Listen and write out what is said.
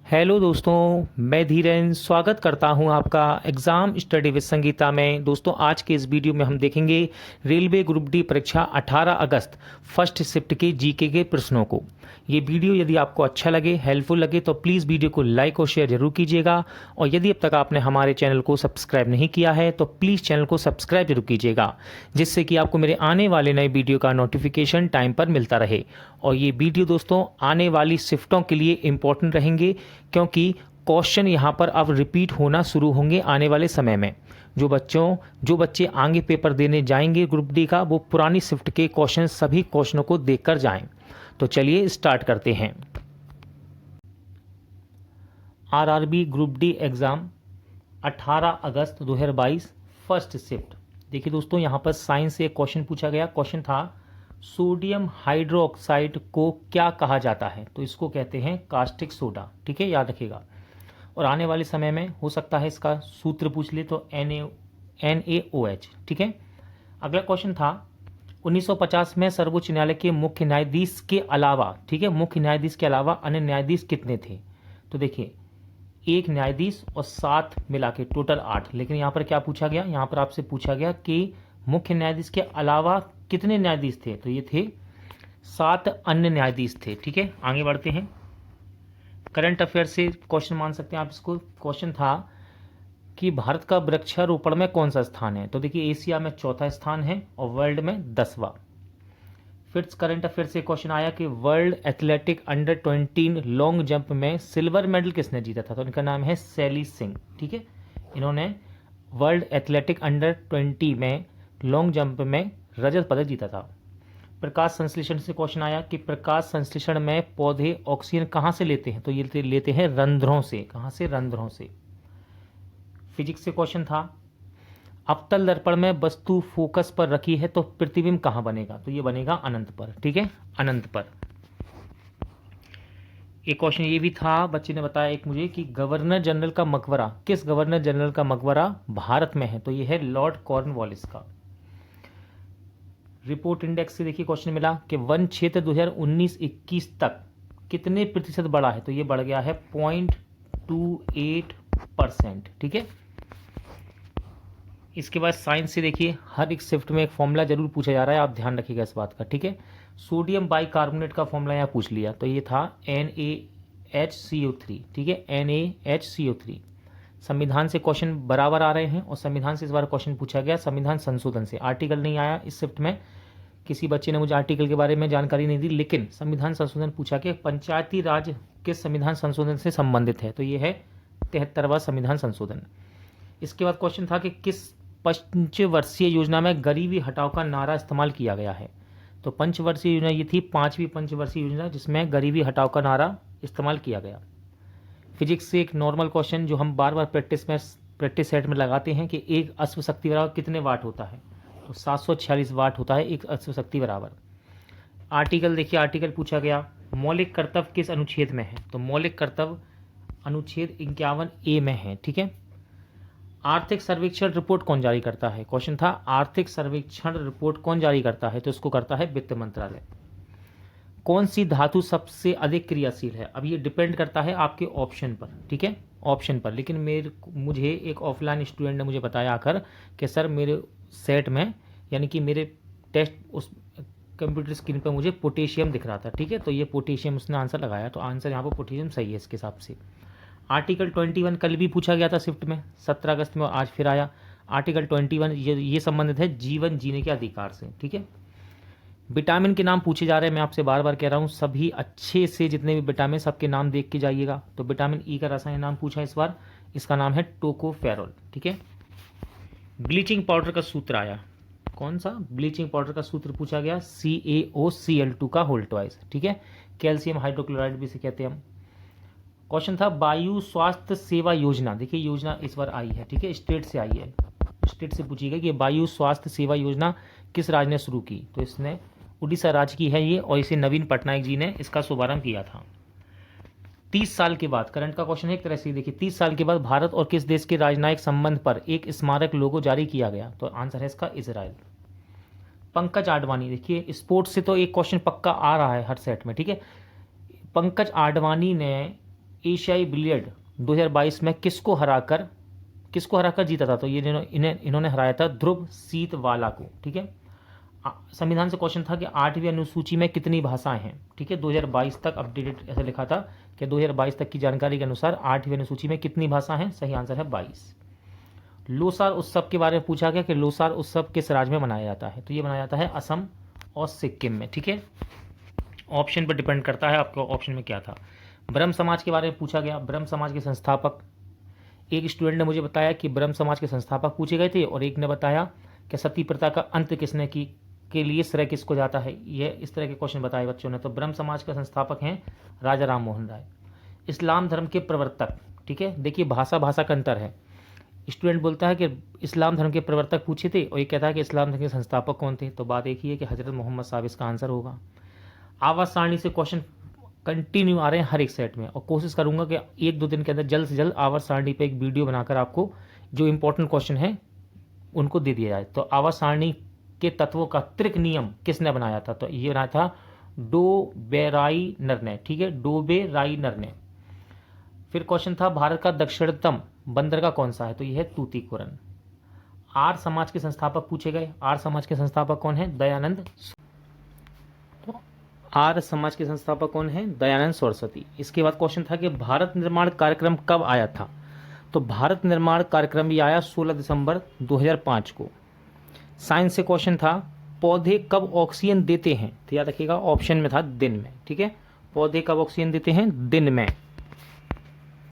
Hello दोस्तों, मैं धीरेन स्वागत करता हूं आपका एग्ज़ाम स्टडी विद संगीता में। दोस्तों, आज के इस वीडियो में हम देखेंगे रेलवे ग्रुप डी परीक्षा 18 अगस्त फर्स्ट शिफ्ट के जीके के प्रश्नों को। ये वीडियो यदि आपको अच्छा लगे, हेल्पफुल लगे तो प्लीज़ वीडियो को लाइक और शेयर जरूर कीजिएगा। और यदि अब तक आपने हमारे चैनल को सब्सक्राइब नहीं किया है तो प्लीज़ चैनल को सब्सक्राइब जरूर कीजिएगा, जिससे कि आपको मेरे आने वाले नए वीडियो का नोटिफिकेशन टाइम पर मिलता रहे। और ये वीडियो दोस्तों आने वाली शिफ्टों के लिए इम्पोर्टेंट रहेंगे, क्योंकि क्वेश्चन यहाँ पर अब रिपीट होना शुरू होंगे आने वाले समय में। जो बच्चे आगे पेपर देने जाएंगे ग्रुप डी का, वो पुरानी शिफ्ट के क्वेश्चन सभी क्वेश्चनों को देखकर जाएं। तो चलिए स्टार्ट करते हैं। आरआरबी ग्रुप डी एग्ज़ाम 18 अगस्त 2022 फर्स्ट शिफ्ट। देखिए दोस्तों, यहाँ पर साइंस से एक क्वेश्चन पूछा गया। क्वेश्चन था सोडियम हाइड्रोक्साइड को क्या कहा जाता है? तो इसको कहते हैं कास्टिक सोडा। ठीक है, याद रखिएगा। और आने वाले समय में हो सकता है इसका सूत्र पूछ ले तो NaOH। ठीक है। अगला क्वेश्चन था 1950 में सर्वोच्च न्यायालय के मुख्य न्यायाधीश के अलावा, ठीक है, मुख्य न्यायाधीश के अलावा अन्य न्यायाधीश कितने थे? तो देखिए, एक न्यायाधीश और 7 मिला के टोटल 8। लेकिन यहाँ पर क्या पूछा गया? यहाँ पर आपसे पूछा गया कि मुख्य न्यायाधीश के अलावा कितने न्यायाधीश थे? तो ये थे 7 अन्य न्यायाधीश थे। ठीक है, आगे बढ़ते हैं। करंट अफेयर से क्वेश्चन मान सकते हैं आप इसको। क्वेश्चन था कि भारत का वृक्षारोपण में कौन सा स्थान है? तो देखिए, एशिया में चौथा स्थान है और वर्ल्ड में 10वां। फिर करंट अफेयर से क्वेश्चन आया कि world athletic under 20 long jump में सिल्वर मेडल किसने जीता था? तो इनका नाम है सैली सिंह। ठीक है, इन्होंने वर्ल्ड एथलेटिक अंडर 20 में लॉन्ग जंप में रजत पदक जीता था। प्रकाश संश्लेषण से क्वेश्चन आया कि प्रकाश संश्लेषण में पौधे ऑक्सीजन कहाँ से लेते हैं? तो ये लेते हैं रंध्रों से। कहाँ से? रंध्रों से। फिजिक्स से क्वेश्चन था अवतल दर्पण में वस्तु फोकस पर रखी है तो प्रतिबिंब कहाँ बनेगा? तो ये बनेगा अनंत पर। ठीक है, अनंत पर। एक क्वेश्चन ये भी था, बच्चे ने बताया एक मुझे कि गवर्नर जनरल का मकबरा, किस गवर्नर जनरल का मकबरा भारत में है? तो ये है लॉर्ड कॉर्नवालिस का। रिपोर्ट इंडेक्स से देखिए क्वेश्चन मिला कि वन क्षेत्र 2019-21 तक कितने प्रतिशत बढ़ा है? तो ये बढ़ गया है 0.28%। ठीक है। इसके बाद साइंस से देखिए, हर एक शिफ्ट में एक फॉर्मूला जरूर पूछा जा रहा है, आप ध्यान रखिएगा इस बात का। ठीक है, सोडियम बाइकार्बोनेट का फॉर्मूला यहाँ पूछ लिया, तो ये था NaHCO3। ठीक है, NaHCO3। संविधान से क्वेश्चन बराबर आ रहे हैं और संविधान से इस बार क्वेश्चन पूछा गया संविधान संशोधन से। आर्टिकल नहीं आया इस शिफ्ट में, किसी बच्चे ने मुझे आर्टिकल के बारे में जानकारी नहीं दी, लेकिन संविधान संशोधन पूछा कि पंचायती राज किस संविधान संशोधन से संबंधित है? तो ये है 73वां संविधान संशोधन। इसके बाद क्वेश्चन था कि किस पंचवर्षीय योजना में गरीबी हटाओ का नारा इस्तेमाल किया गया है? तो पंचवर्षीय योजना ये थी 5वीं पंचवर्षीय योजना, जिसमें गरीबी हटाओ का नारा इस्तेमाल किया गया। फिजिक्स से एक नॉर्मल क्वेश्चन जो हम बार बार प्रैक्टिस सेट में लगाते हैं कि एक अश्व शक्ति बराबर कितने वाट होता है? तो 746 वाट होता है एक अश्व शक्ति बराबर। आर्टिकल देखिए, आर्टिकल पूछा गया मौलिक कर्तव्य किस अनुच्छेद में है? तो मौलिक कर्तव्य अनुच्छेद 51A में है। ठीक है। आर्थिक सर्वेक्षण रिपोर्ट कौन जारी करता है? क्वेश्चन था आर्थिक सर्वेक्षण रिपोर्ट कौन जारी करता है? तो इसको करता है वित्त मंत्रालय। कौन सी धातु सबसे अधिक क्रियाशील है? अब ये डिपेंड करता है आपके ऑप्शन पर। ठीक है, ऑप्शन पर। लेकिन मुझे एक ऑफलाइन स्टूडेंट ने मुझे बताया आकर कि सर मेरे सेट में, यानी कि मेरे टेस्ट उस कंप्यूटर स्क्रीन पर मुझे पोटेशियम दिख रहा था। ठीक है, तो ये पोटेशियम उसने आंसर लगाया, तो आंसर यहाँ पर पोटेशियम सही है इसके हिसाब से। आर्टिकल 21 कल भी पूछा गया था शिफ्ट में 17 अगस्त में, आज फिर आया। आर्टिकल 21 ये संबंधित है जीवन जीने के अधिकार से। ठीक है। विटामिन के नाम पूछे जा रहे हैं, मैं आपसे बार बार कह रहा हूँ सभी अच्छे से जितने भी विटामिन सबके नाम देख के जाइएगा। तो विटामिन ई का रासायनिक नाम पूछा इस बार, इसका नाम है टोकोफेरॉल। ठीक है। ब्लीचिंग पाउडर का सूत्र आया, कौन सा? ब्लीचिंग पाउडर का सूत्र पूछा गया CaOCl2 का होल ट्वाइस। ठीक है, कैल्शियम हाइड्रोक्लोराइड भी से कहते हैं हम। क्वेश्चन था वायु स्वास्थ्य सेवा योजना, देखिए योजना इस बार आई है। ठीक है, स्टेट से आई है, स्टेट से पूछी गई कि वायु स्वास्थ्य सेवा योजना किस राज्य ने शुरू की? तो इसने उड़ीसा राज्य की है ये, और इसे नवीन पटनायक जी ने इसका शुभारंभ किया था। 30 साल के बाद, करंट का क्वेश्चन है एक तरह से, देखिए 30 साल के बाद भारत और किस देश के राजनयिक संबंध पर एक स्मारक लोगो जारी किया गया? तो आंसर है इसका इजराइल। पंकज आडवाणी, देखिए स्पोर्ट्स से तो एक क्वेश्चन पक्का आ रहा है हर सेट में। ठीक है, पंकज आडवाणी ने एशियाई बिलियर्ड 2022 में किसको हराकर जीता था? तो ये इन्होंने हराया था ध्रुव सीतवाला को। ठीक है, संविधान से क्वेश्चन था कि 8वीं अनुसूची में कितनी भाषाएं हैं? ठीक है, 2022 तक अपडेटेड ऐसे लिखा था कि 2022 तक की जानकारी के अनुसार 8वीं अनुसूची में कितनी भाषा हैं? सही आंसर है 22। लोसार उत्सव के बारे में पूछा गया कि लोसार उत्सव किस राज्य में मनाया जाता है? तो ये मनाया जाता है असम और सिक्किम में। ठीक है, ऑप्शन पर डिपेंड करता है आपको ऑप्शन में क्या था। ब्रह्म समाज के बारे में पूछा गया। ब्रह्म समाज के संस्थापक, एक स्टूडेंट ने मुझे बताया कि ब्रह्म समाज के संस्थापक पूछे गए थे और एक ने बताया कि सती प्रथा का अंत किसने की के लिए श्रेय किसको जाता है। ये इस तरह के क्वेश्चन बताए बच्चों ने। तो ब्रह्म समाज के संस्थापक हैं राजा राम मोहन राय। इस्लाम धर्म के प्रवर्तक, ठीक है, देखिए भाषा का अंतर है। स्टूडेंट बोलता है कि इस्लाम धर्म के प्रवर्तक पूछे थे और ये कहता है कि इस्लाम धर्म के संस्थापक कौन थे। तो बात एक ही है कि हजरत मोहम्मद साहब इसका आंसर होगा। आवाज सारणी से क्वेश्चन कंटिन्यू आ रहे हैं हर एक सेट में और कोशिश करूंगा कि 1-2 दिन के अंदर जल्द से जल्द आवाज सारणी पे एक वीडियो बनाकर आपको जो इंपॉर्टेंट क्वेश्चन है उनको दे दिया जाए। तो आवाज सारणी के तत्वों का त्रिक नियम किसने बनाया था? तो ये बनाया था डोबेराइनर ने। ठीक है, डोबेराइनर ने। फिर क्वेश्चन था भारत का दक्षिणतम बंदरगाह कौन सा है? तो यह है तूतीकोरन। आर्य समाज के संस्थापक पूछे गए। आर्य समाज के संस्थापक कौन है? दयानंद। तो आर्य समाज के संस्थापक कौन है? दयानंद सरस्वती। इसके बाद क्वेश्चन था कि भारत निर्माण कार्यक्रम कब आया था? तो भारत निर्माण कार्यक्रम ये आया 16 दिसंबर 2005 को। साइंस से क्वेश्चन था पौधे कब ऑक्सीजन देते हैं? तो याद रखिएगा ऑप्शन में था दिन में। ठीक है, पौधे कब ऑक्सीजन देते हैं? दिन में।